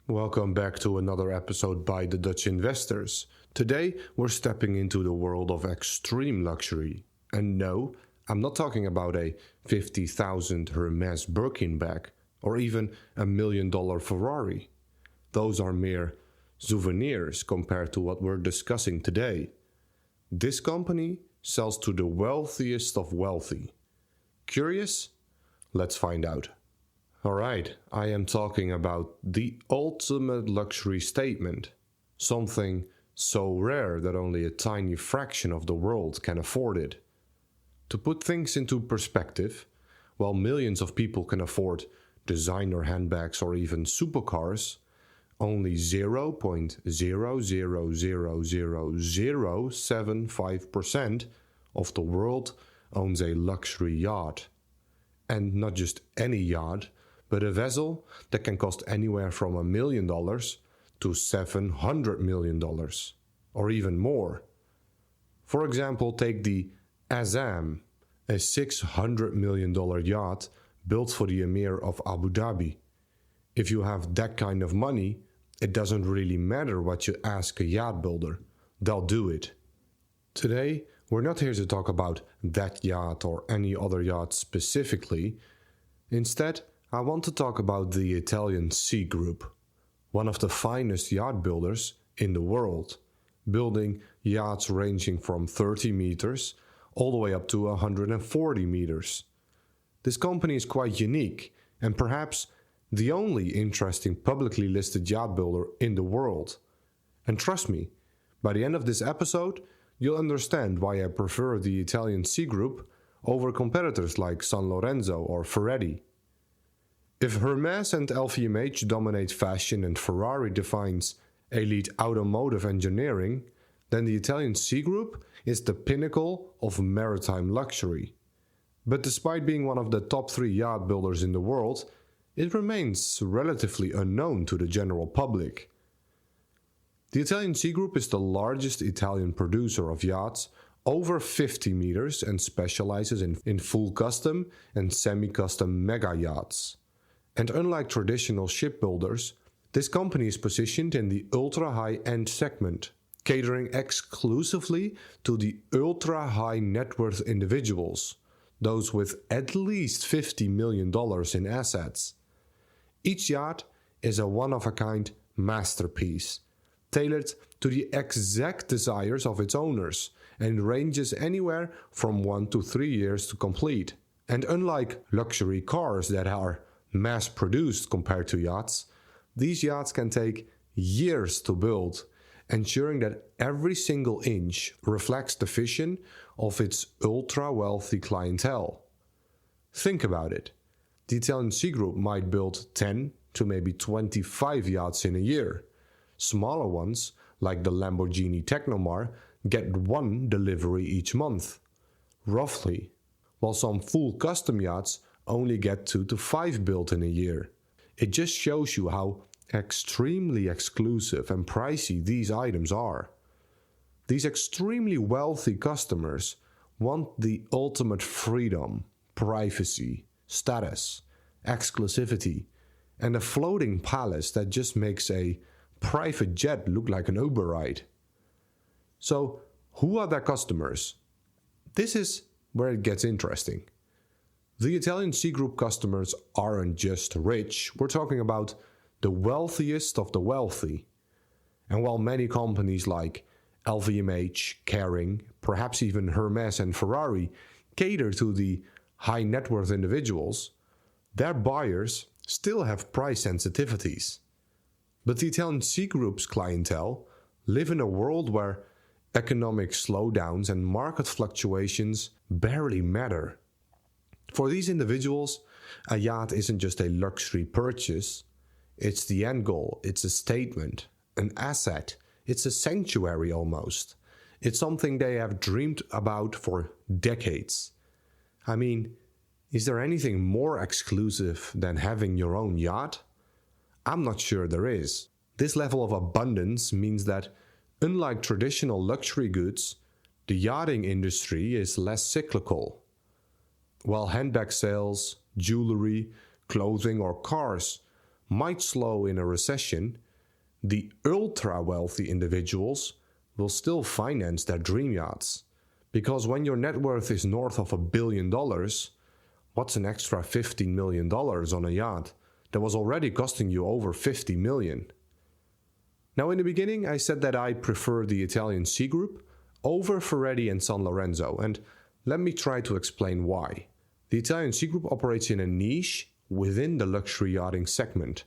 Welcome back to another episode by the Dutch Investors. Today we're stepping into the world of extreme luxury. And no, I'm not talking about a 50,000 Hermès Birkin bag or even $1 million Ferrari. Those are mere souvenirs compared to what we're discussing today. This company sells to the wealthiest of wealthy. Curious? Let's find out. Alright, I am talking about the ultimate luxury statement. Something so rare that only a tiny fraction of the world can afford it. To put things into perspective, while millions of people can afford designer handbags or even supercars, only 0.0000075% of the world owns a luxury yacht. And not just any yacht, but a vessel that can cost anywhere from $1 million to $700 million, or even more. For example, take the Azam, a $600 million yacht built for the Emir of Abu Dhabi. If you have that kind of money, it doesn't really matter what you ask a yacht builder, they'll do it. Today, we're not here to talk about that yacht or any other yacht specifically. Instead, I want to talk about the Italian Sea Group, one of the finest yacht builders in the world, building yachts ranging from 30 meters all the way up to 140 meters. This company is quite unique and perhaps the only interesting publicly listed yacht builder in the world. And trust me, by the end of this episode, you'll understand why I prefer the Italian Sea Group over competitors like San Lorenzo or Ferrari. If Hermès and LVMH dominate fashion and Ferrari defines elite automotive engineering, then the Italian Sea Group is the pinnacle of maritime luxury. But despite being one of the top 3 yacht builders in the world, it remains relatively unknown to the general public. The Italian Sea Group is the largest Italian producer of yachts over 50 meters and specializes in full custom and semi-custom mega-yachts. And unlike traditional shipbuilders, this company is positioned in the ultra-high-end segment, catering exclusively to the ultra-high net worth individuals, those with at least $50 million in assets. Each yacht is a one-of-a-kind masterpiece, tailored to the exact desires of its owners, and ranges anywhere from 1 to 3 years to complete. And unlike luxury cars that are mass-produced compared to yachts, these yachts can take years to build, ensuring that every single inch reflects the vision of its ultra-wealthy clientele. Think about it. The Italian Sea Group might build 10 to maybe 25 yachts in a year. Smaller ones, like the Lamborghini Technomar, get 1 delivery each month, roughly, while some full custom yachts only get 2 to 5 built in a year. It just shows you how extremely exclusive and pricey these items are. These extremely wealthy customers want the ultimate freedom, privacy, status, exclusivity, and a floating palace that just makes a private jet look like an Uber ride. So, who are their customers? This is where it gets interesting. The Italian Sea Group customers aren't just rich, we're talking about the wealthiest of the wealthy. And while many companies like LVMH, Kering, perhaps even Hermès and Ferrari cater to the high net worth individuals, their buyers still have price sensitivities. But the Italian Sea Group's clientele live in a world where economic slowdowns and market fluctuations barely matter. For these individuals, a yacht isn't just a luxury purchase, it's the end goal, it's a statement, an asset, it's a sanctuary almost. It's something they have dreamed about for decades. I mean, is there anything more exclusive than having your own yacht? I'm not sure there is. This level of abundance means that, unlike traditional luxury goods, the yachting industry is less cyclical. While handbag sales, jewelry, clothing or cars might slow in a recession, the ultra-wealthy individuals will still finance their dream yachts. Because when your net worth is north of $1 billion, what's an extra $15 million on a yacht that was already costing you over $50 million? Now, in the beginning, I said that I prefer the Italian Sea Group over Ferrari and San Lorenzo, and let me try to explain why. The Italian Sea Group operates in a niche within the luxury yachting segment.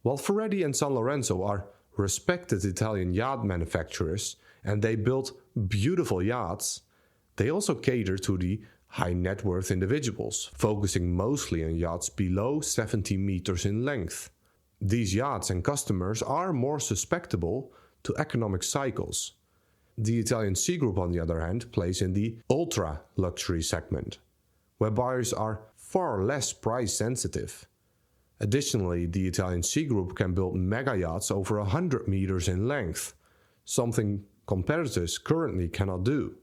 While Ferrari and San Lorenzo are respected Italian yacht manufacturers and they build beautiful yachts, they also cater to the high net worth individuals, focusing mostly on yachts below 70 meters in length. These yachts and customers are more susceptible to economic cycles. The Italian Sea Group, on the other hand, plays in the ultra-luxury segment, where buyers are far less price sensitive. Additionally, the Italian Sea Group can build mega-yachts over 100 meters in length, something competitors currently cannot do.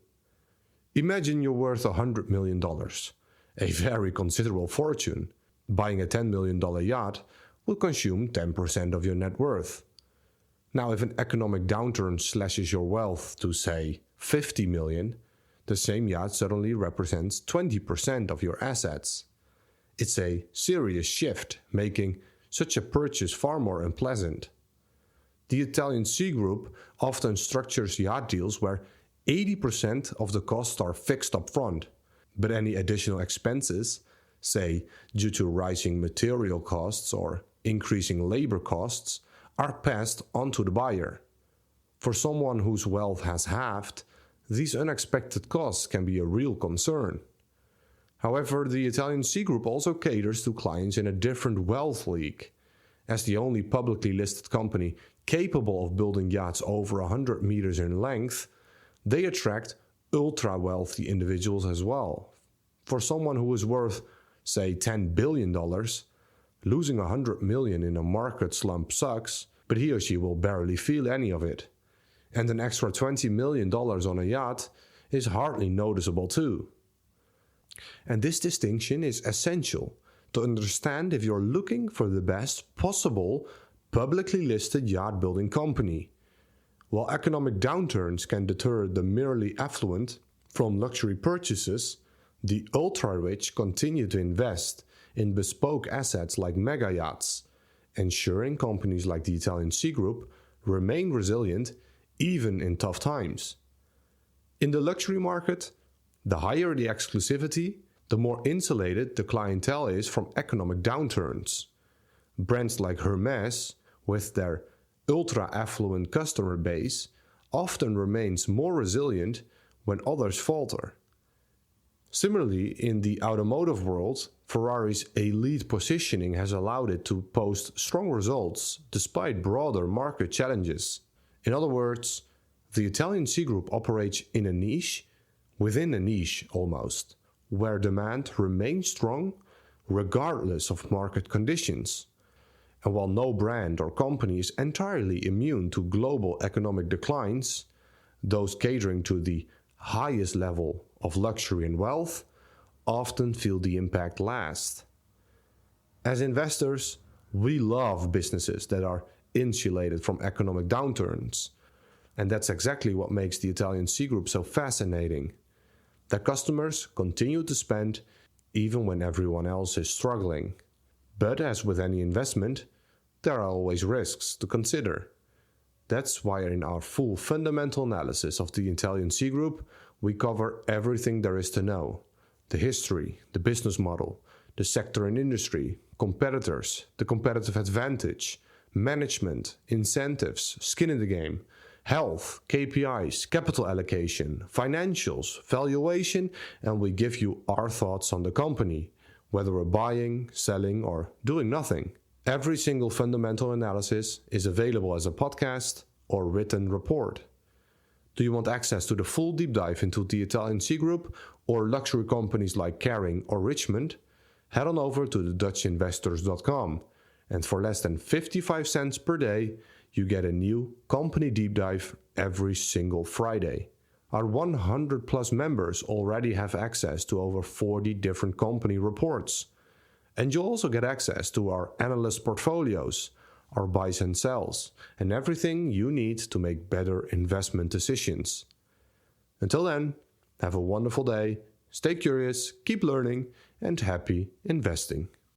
Imagine you're worth $100 million, a very considerable fortune. Buying a $10 million yacht will consume 10% of your net worth. Now, if an economic downturn slashes your wealth to, say, $50 million, the same yacht suddenly represents 20% of your assets. It's a serious shift, making such a purchase far more unpleasant. The Italian Sea Group often structures yacht deals where 80% of the costs are fixed up front, but any additional expenses, say due to rising material costs or increasing labor costs, are passed on to the buyer. For someone whose wealth has halved, these unexpected costs can be a real concern. However, the Italian Sea Group also caters to clients in a different wealth league. As the only publicly listed company capable of building yachts over 100 meters in length, they attract ultra-wealthy individuals as well. For someone who is worth, say, $10 billion, losing $100 million in a market slump sucks, but he or she will barely feel any of it. And an extra $20 million on a yacht is hardly noticeable too. And this distinction is essential to understand if you're looking for the best possible publicly listed yacht building company. While economic downturns can deter the merely affluent from luxury purchases, the ultra-rich continue to invest in bespoke assets like mega-yachts, ensuring companies like the Italian Sea Group remain resilient even in tough times. In the luxury market, the higher the exclusivity, the more insulated the clientele is from economic downturns. Brands like Hermès, with their ultra-affluent customer base, often remains more resilient when others falter. Similarly, in the automotive world, Ferrari's elite positioning has allowed it to post strong results despite broader market challenges. In other words, the Italian Sea Group operates in a niche within a niche almost, where demand remains strong regardless of market conditions. And while no brand or company is entirely immune to global economic declines, those catering to the highest level of luxury and wealth often feel the impact last. As investors, we love businesses that are insulated from economic downturns. And that's exactly what makes the Italian Sea Group so fascinating. Their customers continue to spend even when everyone else is struggling. But as with any investment, there are always risks to consider. That's why in our full fundamental analysis of the Italian Sea Group, we cover everything there is to know. The history, the business model, the sector and industry, competitors, the competitive advantage, management, incentives, skin in the game, health, KPIs, capital allocation, financials, valuation, and we give you our thoughts on the company, whether we're buying, selling, or doing nothing. Every single fundamental analysis is available as a podcast or written report. Do you want access to the full deep dive into the Italian Sea Group or luxury companies like Kering or Richmond? Head on over to thedutchinvestors.com, and for less than 55 cents per day, you get a new company deep dive every single Friday. Our 100 plus members already have access to over 40 different company reports. And you'll also get access to our analyst portfolios, our buys and sells, and everything you need to make better investment decisions. Until then, have a wonderful day, stay curious, keep learning, and happy investing.